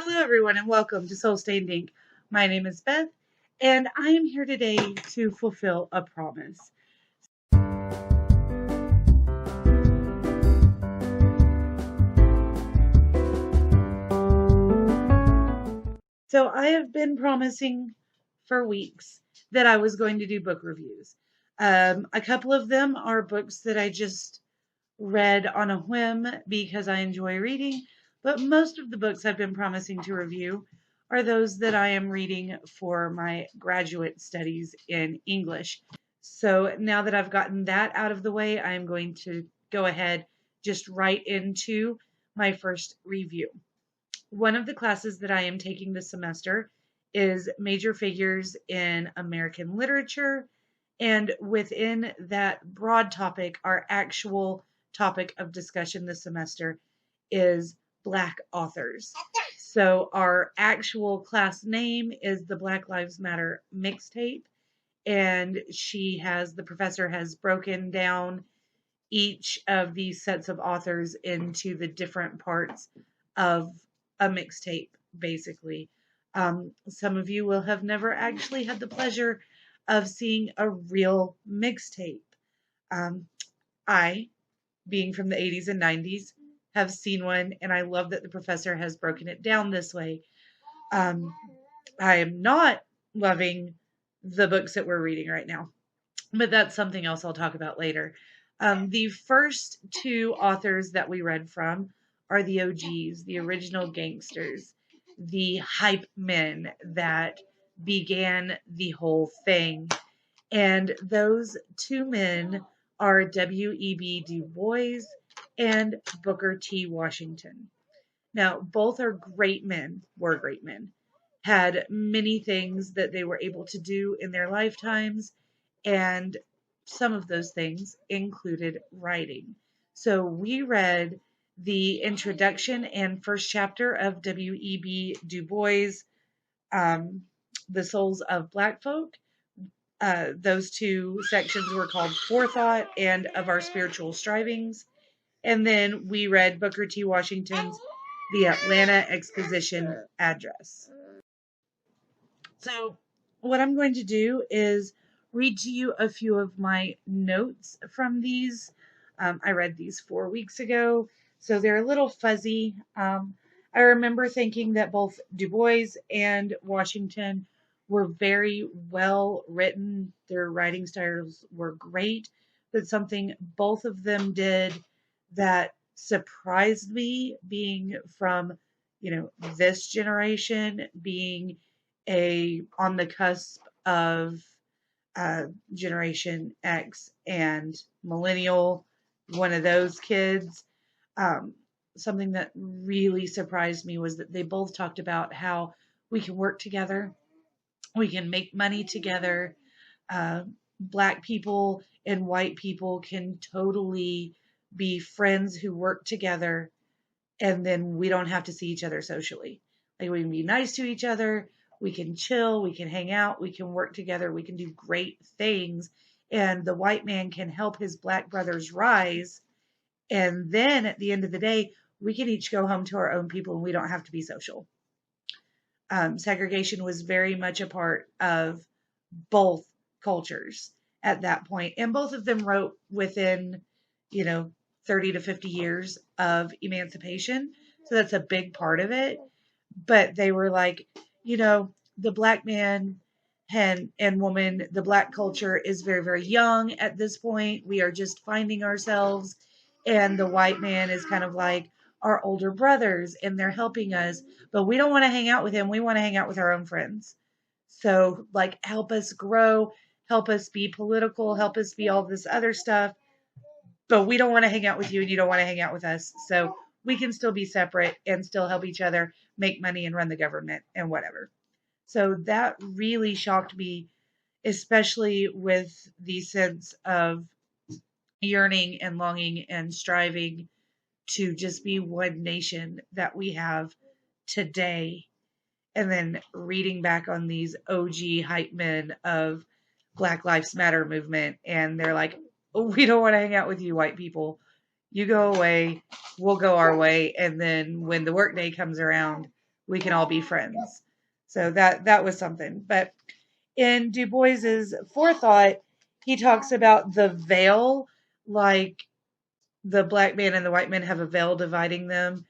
Hello, everyone, and welcome to Soul Stained Ink. My name is Beth, and I am here today to fulfill a promise. So, I have been promising for weeks that I was going to do book reviews. A couple of them are books that I just read on a whim because I enjoy reading, but most of the books I've been promising to review are those that I am reading for my graduate studies in English. So now that I've gotten that out of the way, I'm going to go ahead just right into my first review. One of the classes that I am taking this semester is Major Figures in American Literature, and within that broad topic, our actual topic of discussion this semester is Black authors. So our actual class name is the Black Lives Matter mixtape, and the professor has broken down each of these sets of authors into the different parts of a mixtape, basically. Some of you will have never actually had the pleasure of seeing a real mixtape. I, being from the 80s and 90s, have seen one, and I love that the professor has broken it down this way. I am not loving the books that we're reading right now, but that's something else I'll talk about later. The first two authors that we read from are the OGs, the original gangsters, the hype men that began the whole thing. And those two men are W.E.B. Du Bois and Booker T. Washington. Now, both are great men, were great men, had many things that they were able to do in their lifetimes, and some of those things included writing. So we read the introduction and first chapter of W.E.B. Du Bois' The Souls of Black Folk. Those two sections were called Forethought and Of Our Spiritual Strivings. And then we read Booker T. Washington's The Atlanta Exposition Address. So what I'm going to do is read to you a few of my notes from these. I read these 4 weeks ago, so they're a little fuzzy. I remember thinking that both Du Bois and Washington were very well written. Their writing styles were great, but something both of them did that surprised me, being from, this generation, being on the cusp of Generation X and Millennial, one of those kids. Something that really surprised me was that they both talked about how we can work together, we can make money together. Black people and white people can totally be friends who work together, and then we don't have to see each other socially. Like, we can be nice to each other, we can chill, we can hang out, we can work together, we can do great things, and the white man can help his black brothers rise, and then at the end of the day, we can each go home to our own people and we don't have to be social. Segregation was very much a part of both cultures at that point, and both of them wrote within 30 to 50 years of emancipation, so that's a big part of it. But they were like, the black man and woman, the black culture is very, very young at this point, we are just finding ourselves, and the white man is kind of like our older brothers and they're helping us, but we don't want to hang out with him, we want to hang out with our own friends. So, like, help us grow, help us be political, help us be all this other stuff, but we don't want to hang out with you and you don't want to hang out with us. So we can still be separate and still help each other make money and run the government and whatever. So that really shocked me, especially with the sense of yearning and longing and striving to just be one nation that we have today. And then reading back on these OG hype men of Black Lives Matter movement, and they're like, we don't want to hang out with you white people. You go away, we'll go our way, and then when the workday comes around, we can all be friends. So that was something. But in DuBois's forethought, he talks about the veil, like the black man and the white man have a veil dividing them.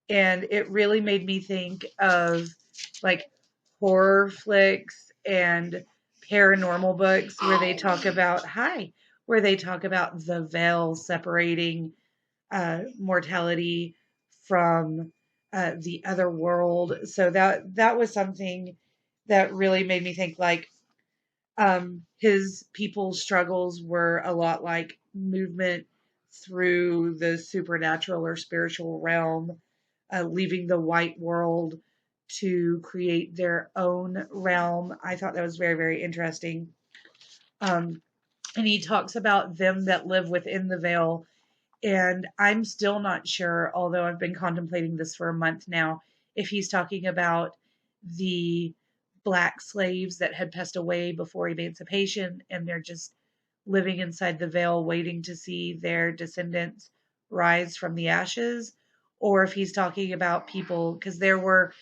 And it really made me think of like horror flicks and paranormal books where they talk about, where they talk about the veil separating mortality from the other world. So that was something that really made me think like his people's struggles were a lot like movement through the supernatural or spiritual realm, leaving the white world to create their own realm. I thought that was very, very interesting. And he talks about them that live within the veil. And I'm still not sure, although I've been contemplating this for a month now, if he's talking about the black slaves that had passed away before emancipation and they're just living inside the veil waiting to see their descendants rise from the ashes, or if he's talking about people, because there were,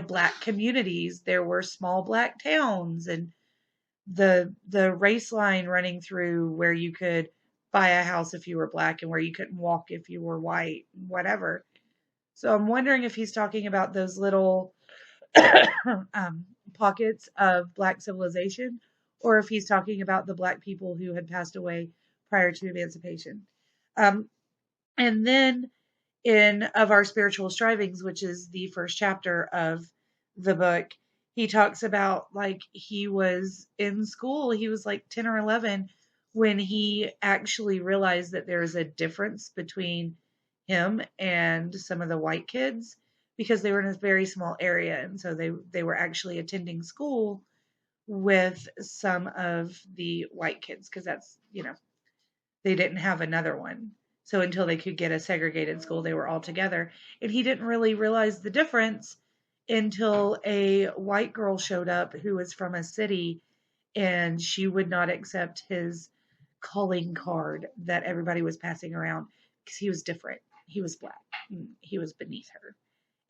black communities, there were small black towns, and the race line running through where you could buy a house if you were black and where you couldn't walk if you were white, whatever. So I'm wondering if he's talking about those little pockets of black civilization, or if he's talking about the black people who had passed away prior to emancipation. And then in Of Our Spiritual Strivings, which is the first chapter of the book, he talks about like he was in school, he was like 10 or 11 when he actually realized that there's a difference between him and some of the white kids because they were in a very small area, and so they were actually attending school with some of the white kids because that's, they didn't have another one. So until they could get a segregated school, they were all together. And he didn't really realize the difference until a white girl showed up who was from a city, and she would not accept his calling card that everybody was passing around because he was different. He was black. He was beneath her.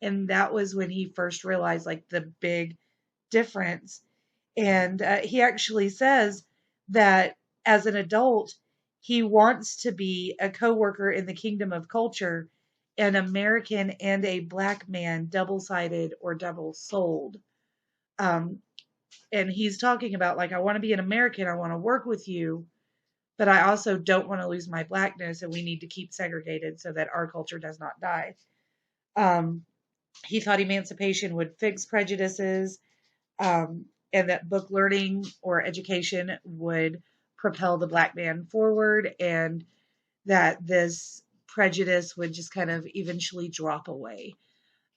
And that was when he first realized like the big difference. And he actually says that as an adult, he wants to be a coworker in the kingdom of culture, an American and a black man, double-sided or double-souled. And he's talking about like, I want to be an American, I want to work with you, but I also don't want to lose my blackness, and we need to keep segregated so that our culture does not die. He thought emancipation would fix prejudices, and that book learning or education would propel the black man forward, and that this prejudice would just kind of eventually drop away.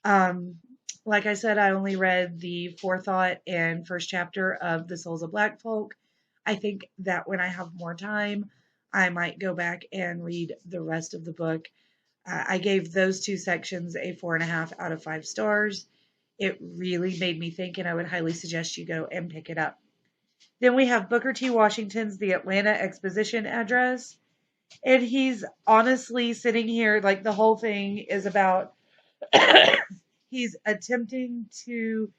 Like I said, I only read the forethought and first chapter of The Souls of Black Folk. I think that when I have more time, I might go back and read the rest of the book. I gave those two sections a 4.5 out of 5 stars. It really made me think, and I would highly suggest you go and pick it up. Then we have Booker T. Washington's The Atlanta Exposition Address. And he's honestly sitting here, like the whole thing is about, he's attempting to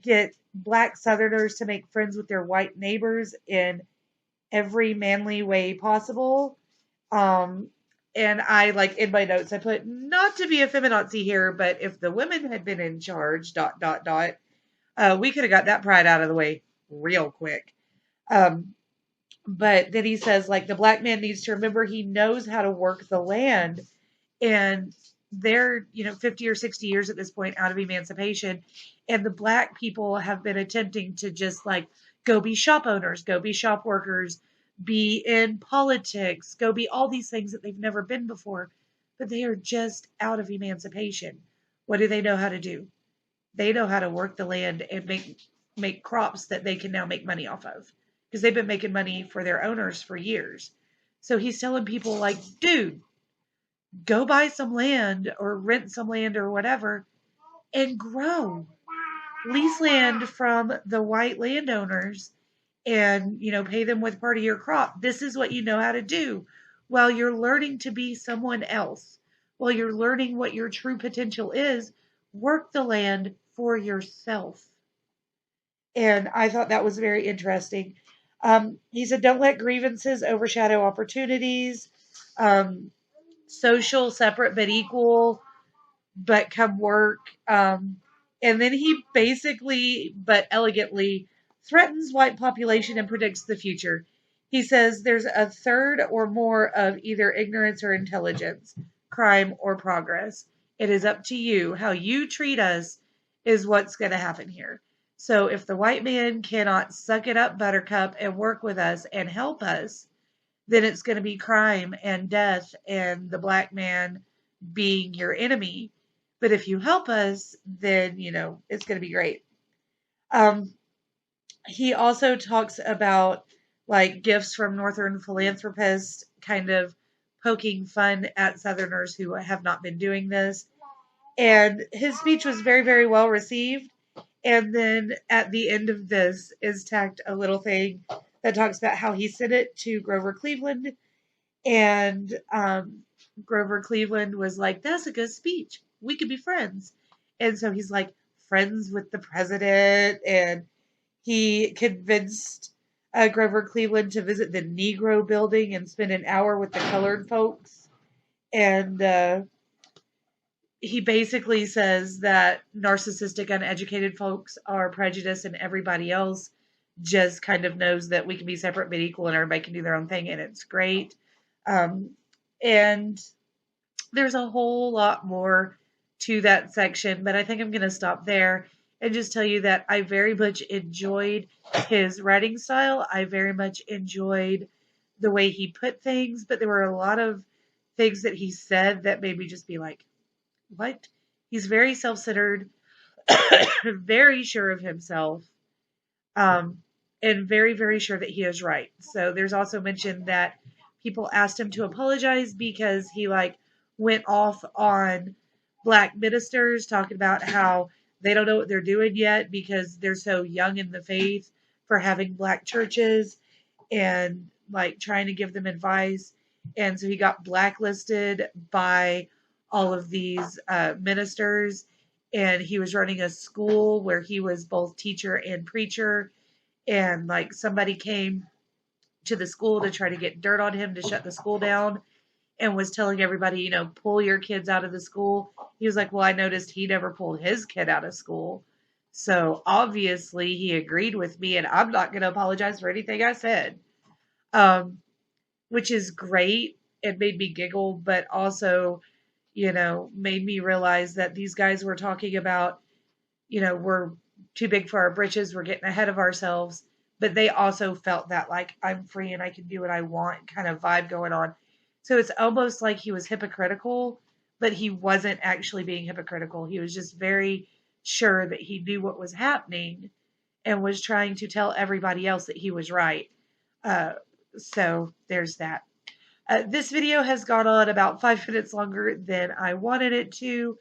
get black Southerners to make friends with their white neighbors in every manly way possible. And I, like, in my notes, I put, not to be a feminazi here, but if the women had been in charge, ... we could have got that pride out of the way real quick. But then he says, like, the black man needs to remember he knows how to work the land. And they're, 50 or 60 years at this point out of emancipation. And the black people have been attempting to just, like, go be shop owners, go be shop workers, be in politics, go be all these things that they've never been before. But they are just out of emancipation. What do they know how to do? They know how to work the land and make crops that they can now make money off of. Because they've been making money for their owners for years. So he's telling people like, dude, go buy some land or rent some land or whatever and grow. Lease land from the white landowners and, pay them with part of your crop. This is what you know how to do while you're learning to be someone else. While you're learning what your true potential is, work the land for yourself. And I thought that was very interesting. He said, don't let grievances overshadow opportunities. Um, Social, separate but equal, but come work. And then he basically, but elegantly, threatens white population and predicts the future. He says there's a third or more of either ignorance or intelligence, crime or progress. It is up to you. How you treat us is what's going to happen here. So if the white man cannot suck it up, buttercup, and work with us and help us, then it's going to be crime and death and the black man being your enemy. But if you help us, then, it's going to be great. He also talks about like gifts from Northern philanthropists, kind of poking fun at Southerners who have not been doing this. And his speech was very, very well received. And then at the end of this is tacked a little thing that talks about how he sent it to Grover Cleveland. And Grover Cleveland was like, that's a good speech. We could be friends. And so he's like, friends with the president. And he convinced Grover Cleveland to visit the Negro building and spend an hour with the colored folks. And he basically says that narcissistic, uneducated folks are prejudiced and everybody else just kind of knows that we can be separate but equal and everybody can do their own thing and it's great. And there's a whole lot more to that section, but I think I'm going to stop there and just tell you that I very much enjoyed his writing style. I very much enjoyed the way he put things, but there were a lot of things that he said that made me just be like, what? He's very self-centered, very sure of himself, and very, very sure that he is right. So there's also mentioned that people asked him to apologize because he went off on black ministers talking about how they don't know what they're doing yet because they're so young in the faith for having black churches and trying to give them advice. And so he got blacklisted by all of these ministers, and he was running a school where he was both teacher and preacher, and somebody came to the school to try to get dirt on him to shut the school down and was telling everybody, pull your kids out of the school. He was like, well, I noticed he never pulled his kid out of school. So obviously he agreed with me and I'm not going to apologize for anything I said. Which is great. It made me giggle, but also, made me realize that these guys were talking about, we're too big for our britches. We're getting ahead of ourselves. But they also felt that I'm free and I can do what I want kind of vibe going on. So it's almost like he was hypocritical, but he wasn't actually being hypocritical. He was just very sure that he knew what was happening and was trying to tell everybody else that he was right. So there's that. This video has gone on about 5 minutes longer than I wanted it to,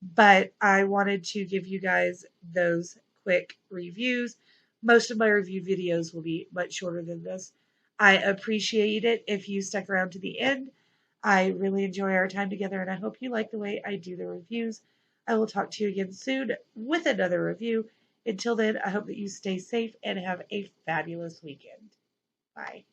but I wanted to give you guys those quick reviews. Most of my review videos will be much shorter than this. I appreciate it if you stuck around to the end. I really enjoy our time together, and I hope you like the way I do the reviews. I will talk to you again soon with another review. Until then, I hope that you stay safe and have a fabulous weekend. Bye.